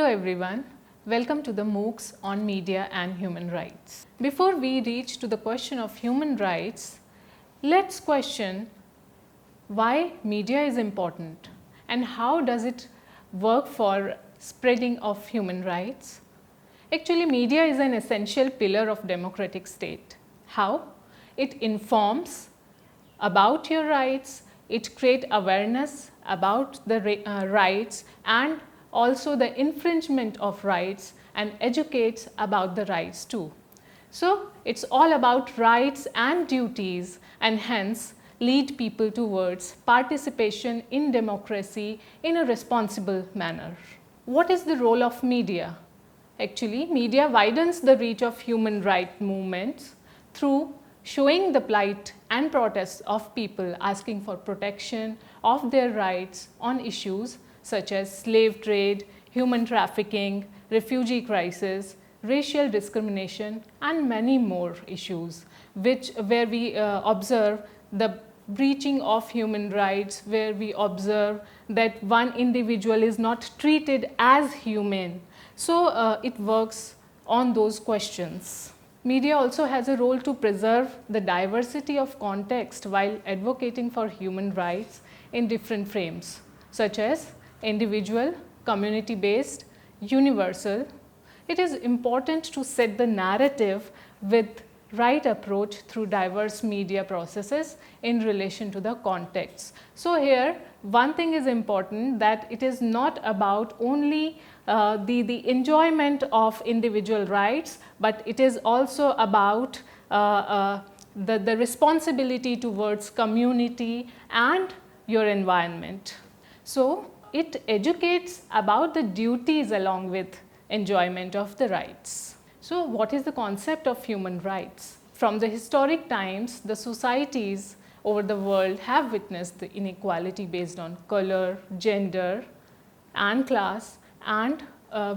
everyone, welcome to the MOOCs on Media and Human Rights. Before we reach to the question of human rights, let's question why media is important and how does it work for spreading of human rights. Actually, media is an essential pillar of democratic state. How? It informs about your rights, it creates awareness about the rights and also the infringement of rights, and educates about the rights too. So, it's all about rights and duties, and hence lead people towards participation in democracy in a responsible manner. What is the role of media? Actually, media widens the reach of human rights movements through showing the plight and protests of people asking for protection of their rights on issues such as slave trade, human trafficking, refugee crisis, racial discrimination, and many more issues where we observe the breaching of human rights, where we observe that one individual is not treated as human. So, it works on those questions. Media also has a role to preserve the diversity of context while advocating for human rights in different frames, such as individual, community-based, universal. It is important to set the narrative with right approach through diverse media processes in relation to the context. So, here one thing is important, that it is not about only the enjoyment of individual rights, but it is also about the responsibility towards community and your environment. So, it educates about the duties along with enjoyment of the rights. So, what is the concept of human rights? From the historic times, the societies over the world have witnessed the inequality based on color, gender and class, and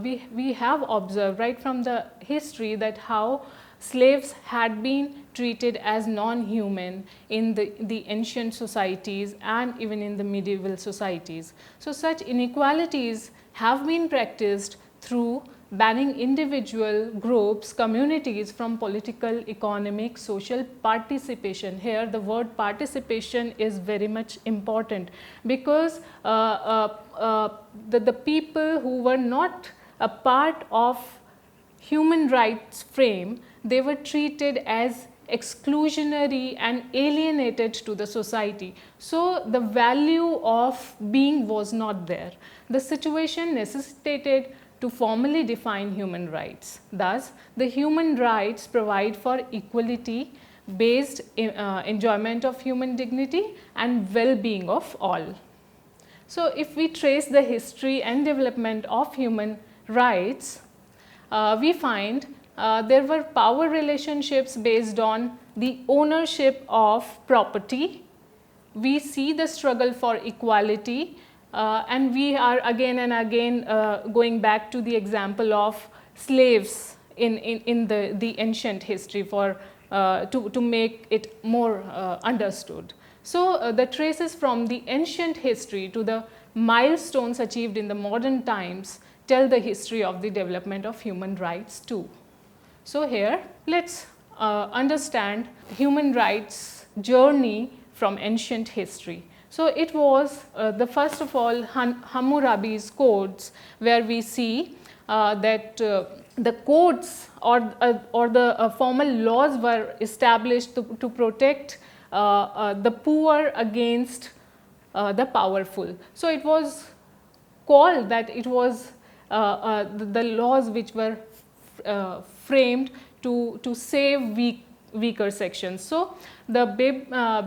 we have observed right from the history that how slaves had been treated as non-human in the ancient societies and even in the medieval societies. So, such inequalities have been practiced through banning individual groups, communities from political, economic, social participation. Here the word participation is very much important, because the people who were not a part of human rights frame, they were treated as exclusionary and alienated to the society. So, the value of being was not there. The situation necessitated to formally define human rights. Thus, the human rights provide for equality based enjoyment of human dignity and well-being of all. So, if we trace the history and development of human rights, we find there were power relationships based on the ownership of property. We see the struggle for equality, and we are again and again going back to the example of slaves in the ancient history for to make it more understood. So, the traces from the ancient history to the milestones achieved in the modern times tell the history of the development of human rights too. So, here let us understand human rights journey from ancient history. So, it was the first of all Hammurabi's codes, where we see that the codes or the formal laws were established to protect the poor against the powerful. So, it was called that it was the laws which were framed to save weaker sections. So, the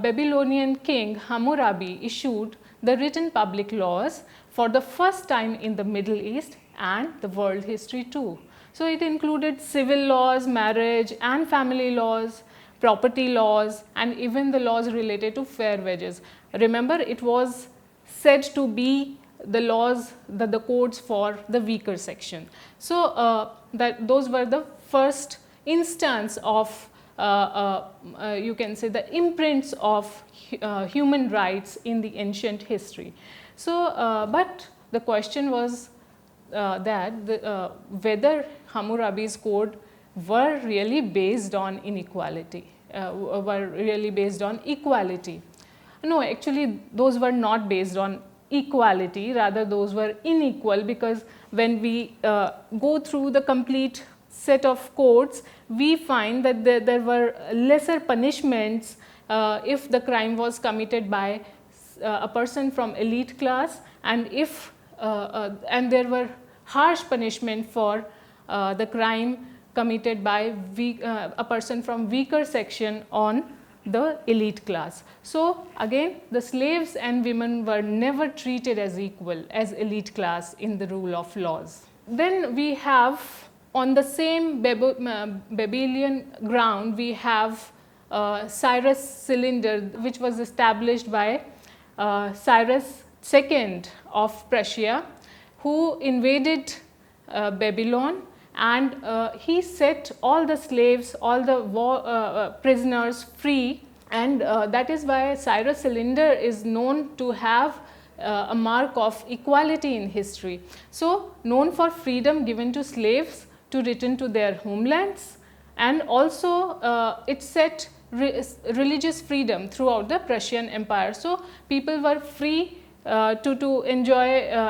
Babylonian king Hammurabi issued the written public laws for the first time in the Middle East and the world history too. So, it included civil laws, marriage and family laws, property laws, and even the laws related to fair wages. Remember, it was said to be the laws, the codes for the weaker section. So, that those were the first instance of you can say the imprints of human rights in the ancient history. So, but the question was whether Hammurabi's code were really based on inequality, were really based on equality. No, actually those were not based on equality, rather those were unequal, because when we go through the complete set of codes, we find that there were lesser punishments if the crime was committed by a person from elite class, and if and there were harsh punishment for the crime committed by a person from weaker section on the elite class. So again, the slaves and women were never treated as equal as elite class in the rule of laws. Then we have, on the same Babylonian ground, we have Cyrus Cylinder, which was established by Cyrus II of Prussia, who invaded Babylon, and he set all the slaves, all the prisoners free, and that is why Cyrus Cylinder is known to have a mark of equality in history. So known for freedom given to slaves to return to their homelands, and also it set religious freedom throughout the Prussian Empire. So people were free to enjoy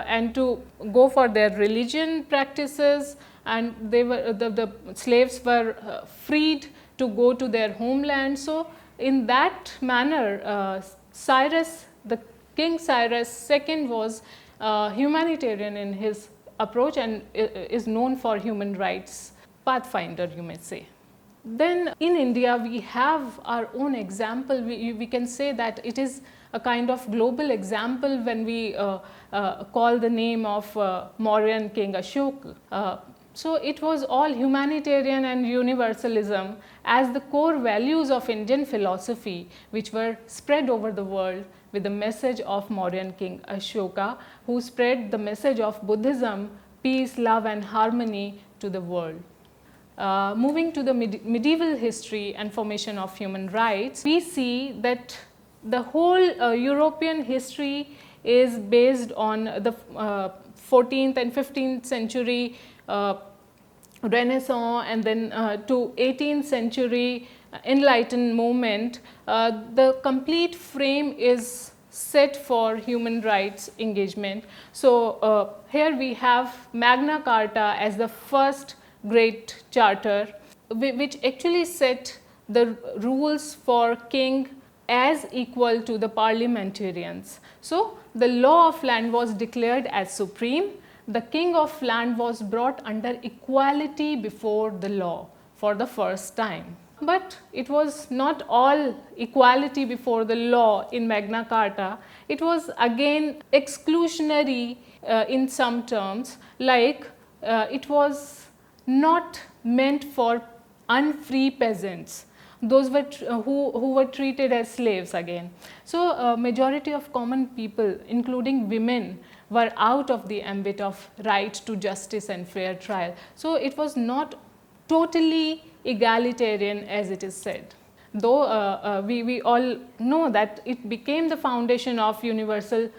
and to go for their religion practices, and they were the slaves were freed to go to their homeland. So in that manner, the King Cyrus II was humanitarian in his approach, and is known for human rights pathfinder, you may say. Then in India we have our own example. We can say that it is a kind of global example when we call the name of Mauryan King Ashoka. So it was all humanitarian and universalism as the core values of Indian philosophy, which were spread over the world with the message of Mauryan King Ashoka, who spread the message of Buddhism, peace, love and harmony to the world. Moving to the medieval history and formation of human rights, we see that the whole European history is based on the 14th and 15th century Renaissance, and then to 18th century Enlightenment movement. The complete frame is set for human rights engagement. So here we have Magna Carta as the first great charter, which actually set the rules for king as equal to the parliamentarians. So the law of land was declared as supreme. The king of land was brought under equality before the law for the first time. But it was not all equality before the law in Magna Carta. It was again exclusionary in some terms, like it was not meant for unfree peasants, those were who were treated as slaves again. So majority of common people, including women, were out of the ambit of right to justice and fair trial. So it was not totally egalitarian as it is said, though we all know that it became the foundation of universal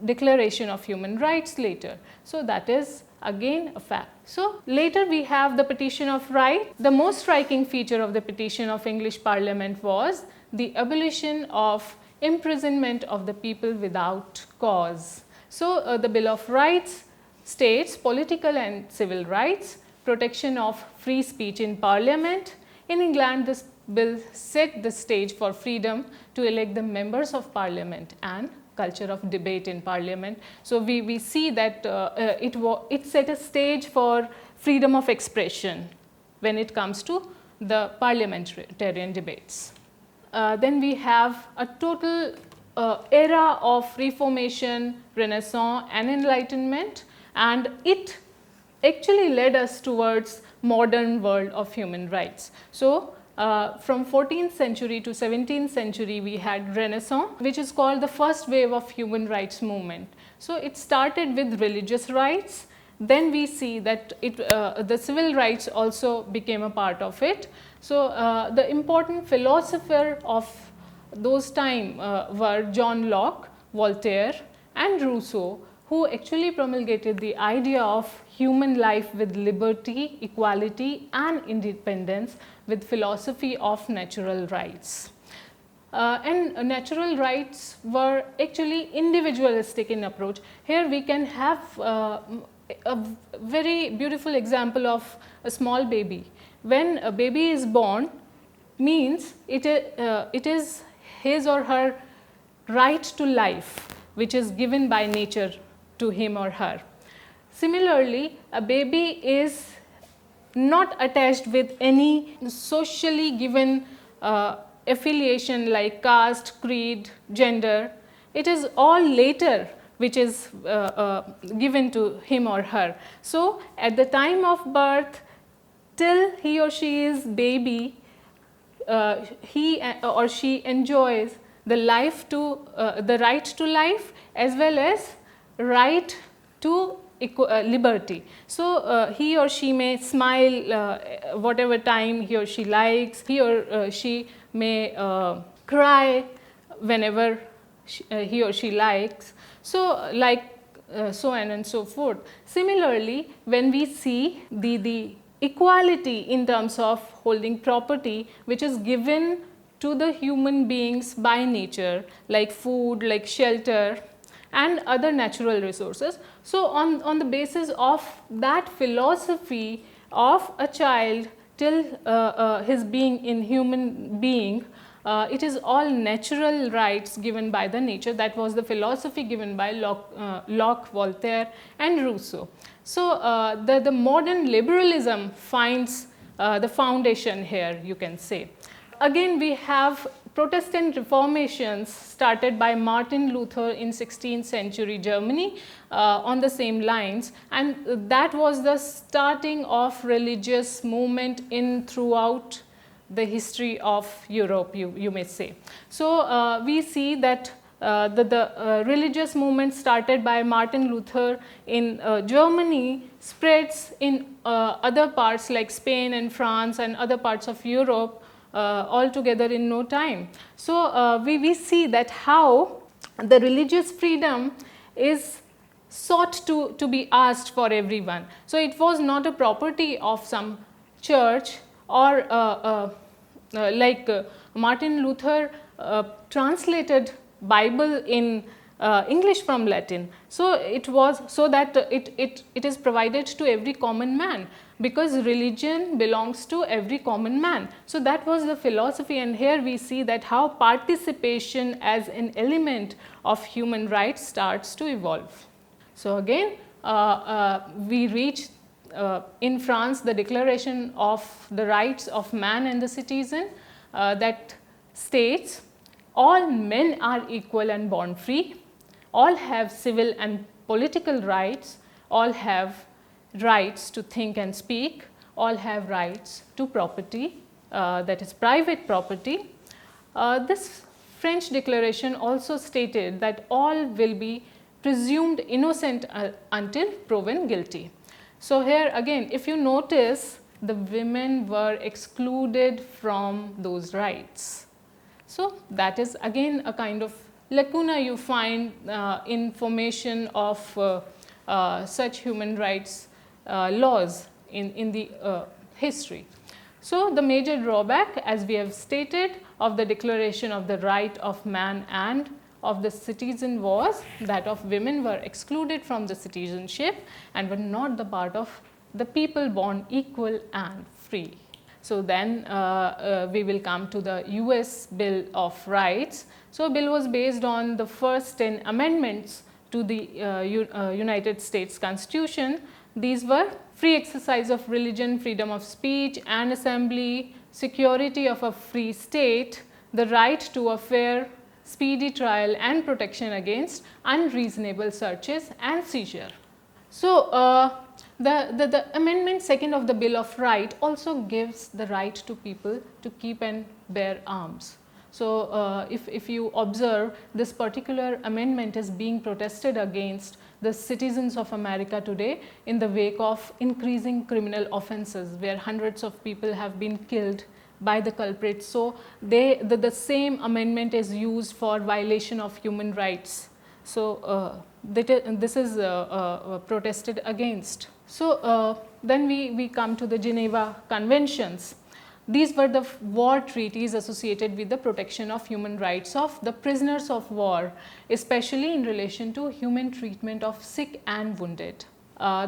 Declaration of Human Rights later. So that is again a fact. So later we have the Petition of Right. The most striking feature of the petition of English Parliament was the abolition of imprisonment of the people without cause. So the Bill of Rights states political and civil rights, protection of free speech in Parliament. In England, this bill set the stage for freedom to elect the members of Parliament and culture of debate in Parliament. So we see that it set a stage for freedom of expression when it comes to the parliamentarian debates. Then we have a total era of Reformation, Renaissance and Enlightenment, and it actually led us towards modern world of human rights. So from 14th century to 17th century we had Renaissance, which is called the first wave of human rights movement. So it started with religious rights, then we see that the civil rights also became a part of it. So the important philosopher of those time were John Locke, Voltaire and Rousseau, who actually promulgated the idea of human life with liberty, equality and independence with philosophy of natural rights. And natural rights were actually individualistic in approach. Here we can have a very beautiful example of a small baby. When a baby is born, means it is his or her right to life, which is given by nature to him or her. Similarly, a baby is not attached with any socially given affiliation like caste, creed, gender. It is all later which is given to him or her. So, at the time of birth, till he or she is baby, he or she enjoys the right to life as well as right to liberty. So, he or she may smile whatever time he or she likes, he or she may cry whenever he or she likes. So, so on and so forth. Similarly, when we see the equality in terms of holding property which is given to the human beings by nature, like food, like shelter and other natural resources. So, on the basis of that philosophy of a child till his being in human being, it is all natural rights given by the nature. That was the philosophy given by Locke, Voltaire and Rousseau. So, the modern liberalism finds the foundation here, you can say. Again, we have Protestant reformations started by Martin Luther in 16th century Germany on the same lines, and that was the starting of religious movement in throughout the history of Europe, you may say. So, we see that the religious movement started by Martin Luther in Germany spreads in other parts like Spain and France and other parts of Europe altogether in no time. So, we see that how the religious freedom is sought to be asked for everyone. So, it was not a property of some church or like Martin Luther translated Bible in English from Latin. So, it was so that it is provided to every common man, because religion belongs to every common man. So, that was the philosophy, and here we see that how participation as an element of human rights starts to evolve. So, again we reach in France the Declaration of the Rights of Man and the Citizen that states all men are equal and born free, all have civil and political rights, all have rights to think and speak, all have rights to property, that is private property. This French declaration also stated that all will be presumed innocent until proven guilty. So, here again, if you notice, the women were excluded from those rights. So, that is again a kind of lacuna you find in formation of such human rights laws in the history. So, the major drawback, as we have stated, of the Declaration of the Right of Man and of the Citizen was that of women were excluded from the citizenship and were not the part of the people born equal and free. So, then we will come to the US Bill of Rights. So, bill was based on the first 10 amendments to the United States Constitution. These were free exercise of religion, freedom of speech and assembly, security of a free state, the right to a fair, speedy trial and protection against unreasonable searches and seizure. So, the amendment second of the Bill of Rights also gives the right to people to keep and bear arms. So, if you observe, this particular amendment is being protested against the citizens of America today in the wake of increasing criminal offences, where hundreds of people have been killed by the culprits. So, the same amendment is used for violation of human rights. So, this is protested against. So then we come to the Geneva Conventions. These were the war treaties associated with the protection of human rights of the prisoners of war, especially in relation to human treatment of sick and wounded.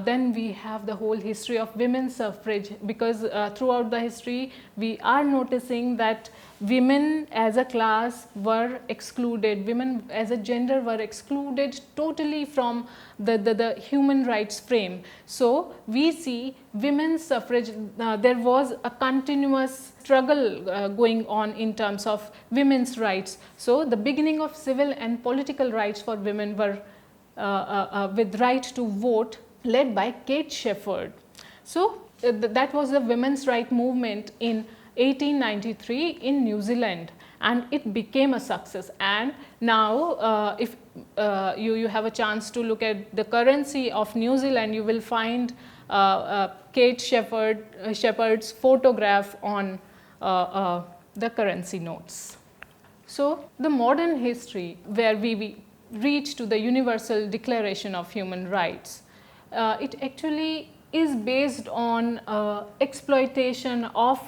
Then we have the whole history of women's suffrage, because throughout the history we are noticing that women as a class were excluded, women as a gender were excluded totally from the human rights frame. So we see women's suffrage, there was a continuous struggle going on in terms of women's rights. So the beginning of civil and political rights for women were with right to vote, led by Kate Shepherd. So that was the women's right movement in 1893 in New Zealand, and it became a success. And now if you have a chance to look at the currency of New Zealand, you will find Kate Shepherd's photograph on the currency notes. So the modern history, where we reach to the Universal Declaration of Human Rights, it actually is based on exploitation of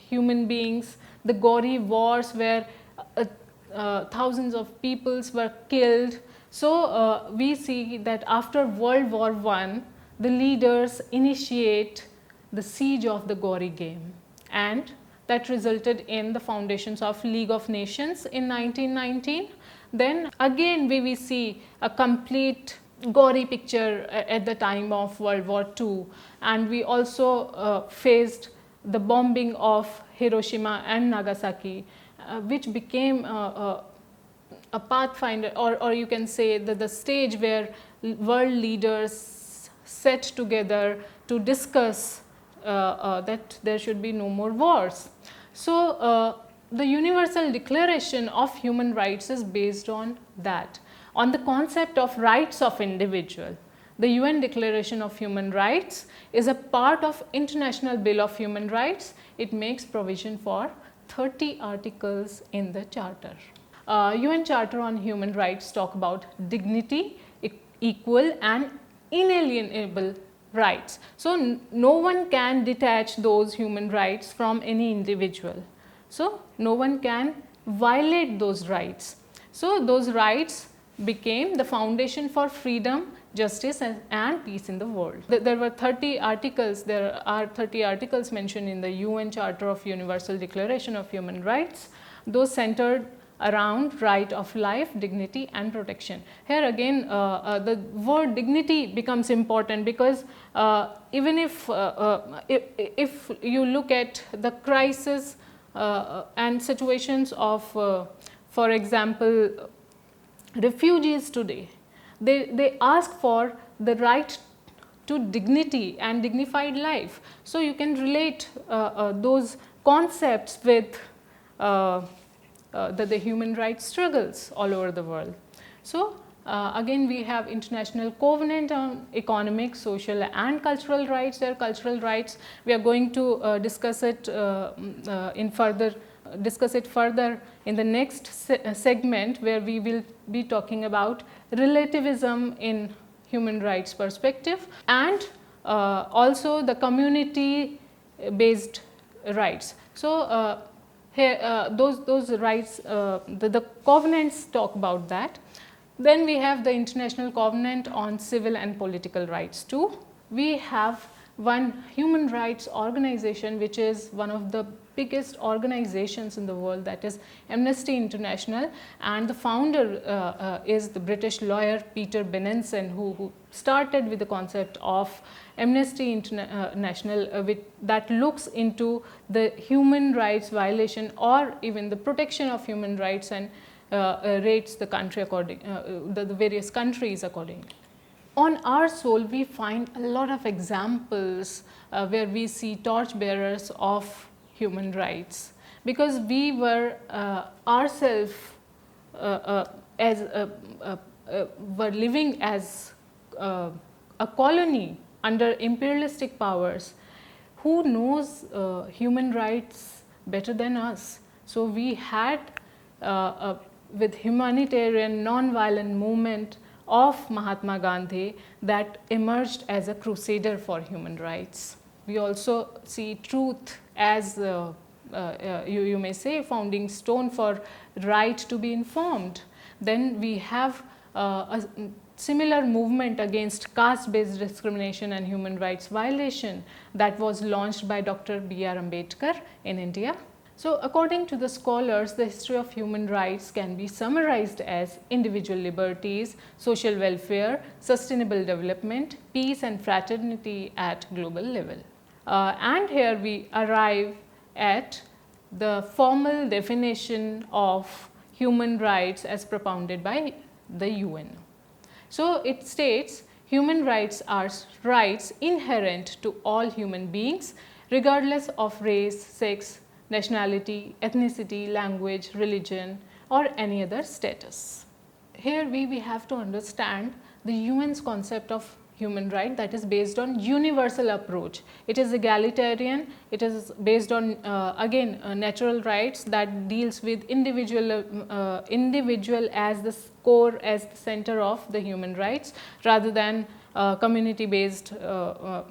human beings, the gory wars where thousands of peoples were killed. So we see that after World War I, the leaders initiate the siege of the gory game, and that resulted in the foundations of League of Nations in 1919. Then again we see a complete gory picture at the time of World War II, and we also faced the bombing of Hiroshima and Nagasaki, which became a pathfinder, or you can say that the stage where world leaders sat together to discuss that there should be no more wars. So the Universal Declaration of Human Rights is based on that, on the concept of rights of individual. The UN Declaration of Human Rights is a part of International Bill of Human Rights. It makes provision for 30 articles in the Charter. UN Charter on Human Rights talk about dignity, equal and inalienable rights. So no one can detach those human rights from any individual. So no one can violate those rights. So those rights became the foundation for freedom, justice and peace in the world. There were 30 articles, there are 30 articles mentioned in the UN Charter of Universal Declaration of Human Rights. Those centered around right of life, dignity and protection. Here again the word dignity becomes important, because even if you look at the crisis and situations of for example refugees today, they ask for the right to dignity and dignified life. So you can relate those concepts with the human rights struggles all over the world. So again we have International Covenant on Economic, Social and Cultural Rights. Their cultural rights, we are going to discuss it further in the next segment, where we will be talking about relativism in human rights perspective, and also the community based rights. So here those rights, the covenants talk about that. Then we have the International Covenant on Civil and Political Rights too. We have one human rights organization which is one of the biggest organizations in the world, that is Amnesty International, and the founder is the British lawyer Peter Benenson, who started with the concept of Amnesty International that looks into the human rights violation or even the protection of human rights, and rates the country according the various countries accordingly. On our soul, we find a lot of examples where we see torchbearers of human rights, because we were ourselves as were living as a colony under imperialistic powers. Who knows human rights better than us? So we had with humanitarian non-violent movement of Mahatma Gandhi that emerged as a crusader for human rights. We also see truth as you may say founding stone for right to be informed. Then we have a similar movement against caste based discrimination and human rights violation that was launched by Dr. B.R. Ambedkar in India. So, according to the scholars, the history of human rights can be summarized as individual liberties, social welfare, sustainable development, peace and fraternity at global level. And here we arrive at the formal definition of human rights as propounded by the UN. So, it states human rights are rights inherent to all human beings regardless of race, sex, nationality, ethnicity, language, religion or any other status. Here we have to understand the UN's concept of human right that is based on universal approach. It is egalitarian, it is based on again natural rights that deals with individual as the core, as the center of the human rights rather than community based or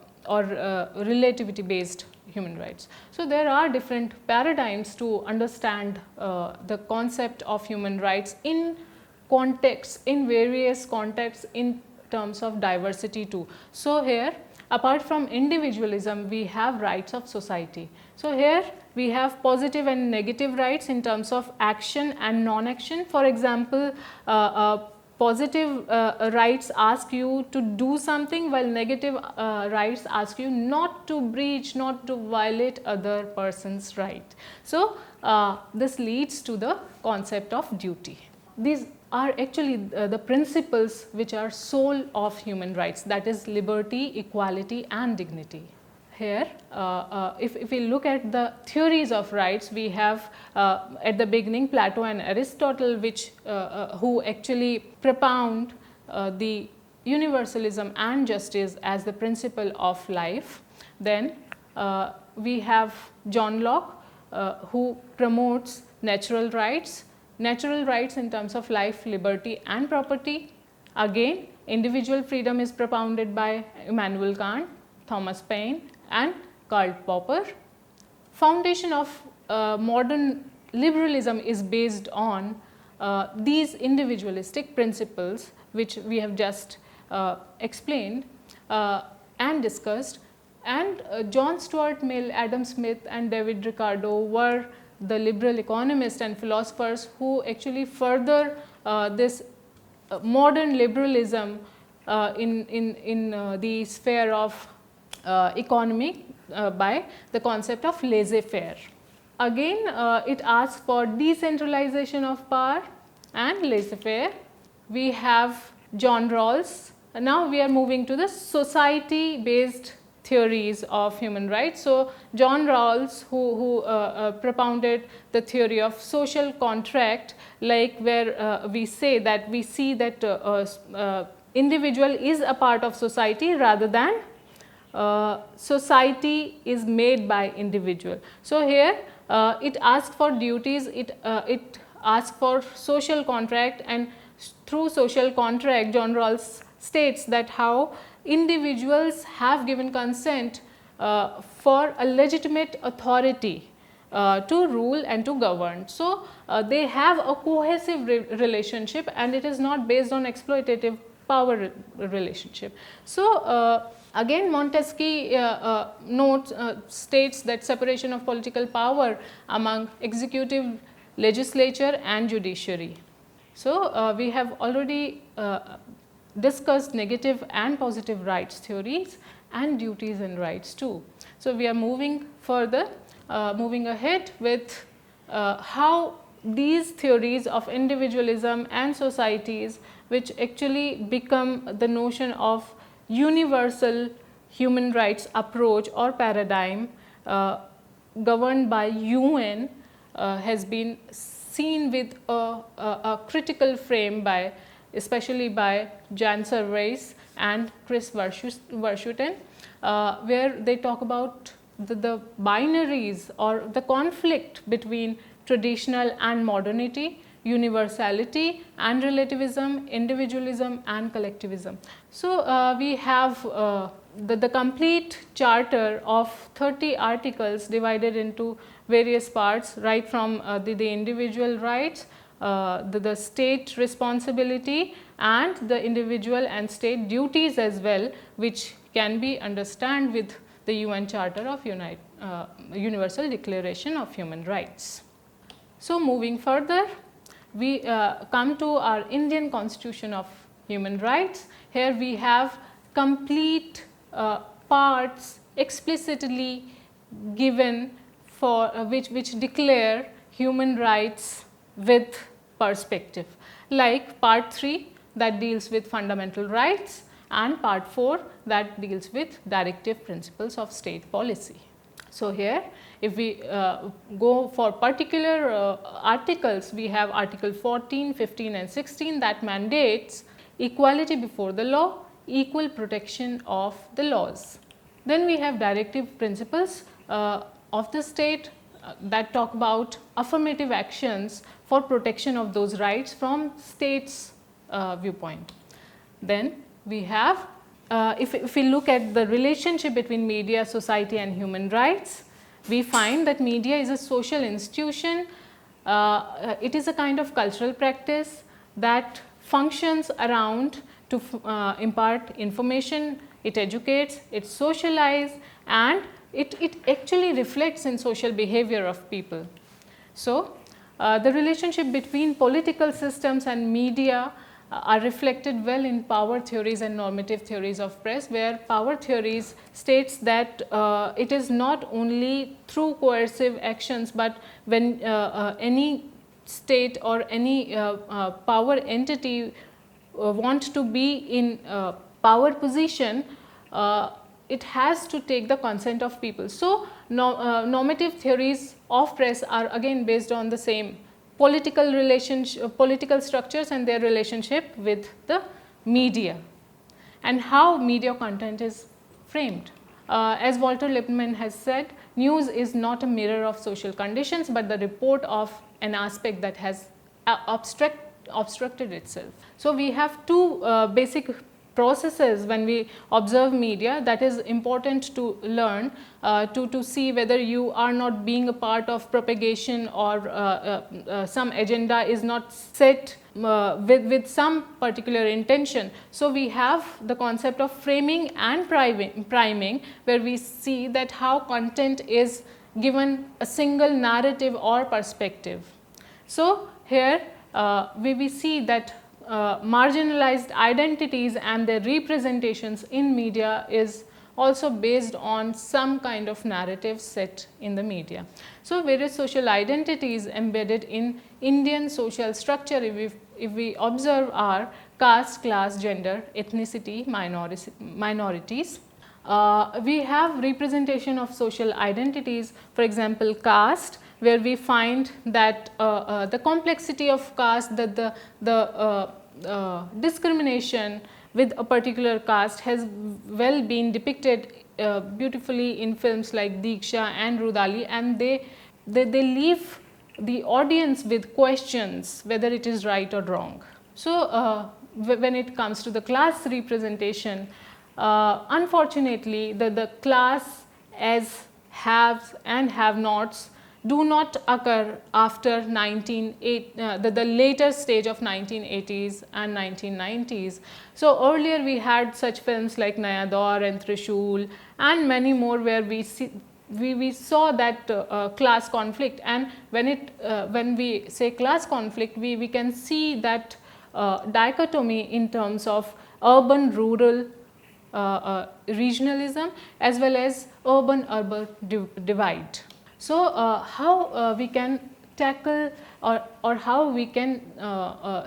relativity based human rights. So, there are different paradigms to understand the concept of human rights in contexts, in various contexts, in terms of diversity too. So, here apart from individualism we have rights of society. So, here we have positive and negative rights in terms of action and non-action. For example, positive rights ask you to do something while negative rights ask you not to breach, not to violate other person's right. So, this leads to the concept of duty. These are actually the principles which are soul of human rights, that is liberty, equality and dignity. Here if we look at the theories of rights, we have at the beginning Plato and Aristotle, which who actually propound the universalism and justice as the principle of life. Then we have John Locke who promotes natural rights in terms of life, liberty and property. Again, individual freedom is propounded by Immanuel Kant, Thomas Paine and Karl Popper. Foundation of modern liberalism is based on these individualistic principles which we have just explained and discussed, and John Stuart Mill, Adam Smith and David Ricardo were the liberal economists and philosophers who actually further this modern liberalism in the sphere of economy by the concept of laissez-faire. Again, it asks for decentralization of power and laissez-faire. We have John Rawls. Now we are moving to the society based theories of human rights. So, John Rawls who propounded the theory of social contract, like where we see that individual is a part of society rather than society is made by individual. So, here it asks for duties, it asks for social contract, and through social contract John Rawls states that how individuals have given consent for a legitimate authority to rule and to govern. So, they have a cohesive relationship and it is not based on exploitative power relationship. So, again Montesquieu states that separation of political power among executive, legislature and judiciary. So, we have already discussed negative and positive rights theories and duties and rights too. So, we are moving further, moving ahead with how these theories of individualism and societies, which actually become the notion of universal human rights approach or paradigm governed by UN, has been seen with a critical frame by especially by Jan Servais and Chris Verschutten, where they talk about the binaries or the conflict between traditional and modernity, universality and relativism, individualism and collectivism. So, we have the complete charter of 30 articles divided into various parts, right from the individual rights, the state responsibility and the individual and state duties as well, which can be understood with the UN Charter of Universal Declaration of Human Rights. So, moving further, we come to our Indian Constitution of Human Rights. Here we have complete parts explicitly given for which declare human rights with perspective, like part 3 that deals with fundamental rights and part 4 that deals with directive principles of state policy. So, here if we go for particular articles, we have article 14, 15 and 16 that mandates equality before the law, equal protection of the laws. Then we have directive principles of the state that talk about affirmative actions for protection of those rights from state's viewpoint. Then we have if we look at the relationship between media, society and human rights, we find that media is a social institution. It is a kind of cultural practice that functions around to impart information, it educates, it socializes and it actually reflects in social behavior of people. So, the relationship between political systems and media are reflected well in power theories and normative theories of press, where power theories states that it is not only through coercive actions, but when any state or any power entity wants to be in power position, it has to take the consent of people. So, normative theories of press are again based on the same political relationship, political structures and their relationship with the media and how media content is framed. As Walter Lippmann has said, news is not a mirror of social conditions, but the report of an aspect that has obstructed itself. So, we have two basic processes when we observe media that is important to learn to see whether you are not being a part of propagation or some agenda is not set with some particular intention. So, we have the concept of framing and priming, where we see that how content is given a single narrative or perspective. So, here we see that marginalized identities and their representations in media is also based on some kind of narrative set in the media. So, various social identities embedded in Indian social structure, if we observe, are caste, class, gender, ethnicity, minorities. We have representation of social identities, for example, caste, where we find that the complexity of caste, that the discrimination with a particular caste has well been depicted beautifully in films like Diksha and Rudali, and they leave the audience with questions whether it is right or wrong. So, when it comes to the class representation, unfortunately the class as haves and have-nots do not occur after the later stage of 1980s and 1990s. So, earlier we had such films like Naya Daur and Trishul and many more, where we saw that class conflict, and when we say class conflict, we can see that dichotomy in terms of urban rural regionalism as well as urban divide. So, how we can tackle or how we can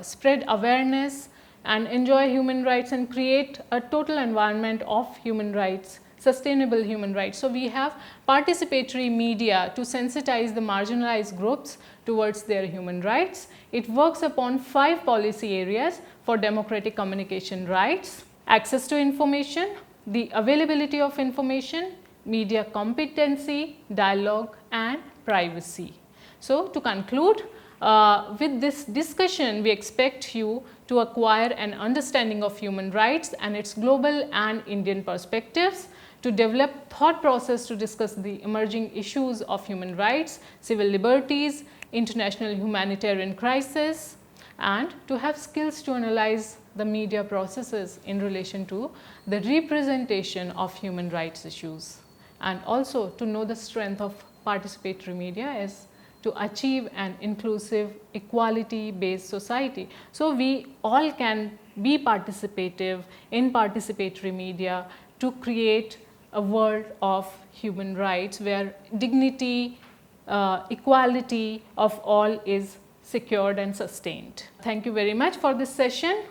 spread awareness and enjoy human rights and create a total environment of human rights, sustainable human rights. So, we have participatory media to sensitize the marginalized groups towards their human rights. It works upon 5 policy areas for democratic communication rights: access to information, the availability of information, media competency, dialogue and privacy. So, to conclude, With this discussion, we expect you to acquire an understanding of human rights and its global and Indian perspectives, to develop thought process to discuss the emerging issues of human rights, civil liberties, international humanitarian crisis, and to have skills to analyze the media processes in relation to the representation of human rights issues, and also to know the strength of participatory media is to achieve an inclusive, equality-based society. So, we all can be participative in participatory media to create a world of human rights where dignity, equality of all is secured and sustained. Thank you very much for this session.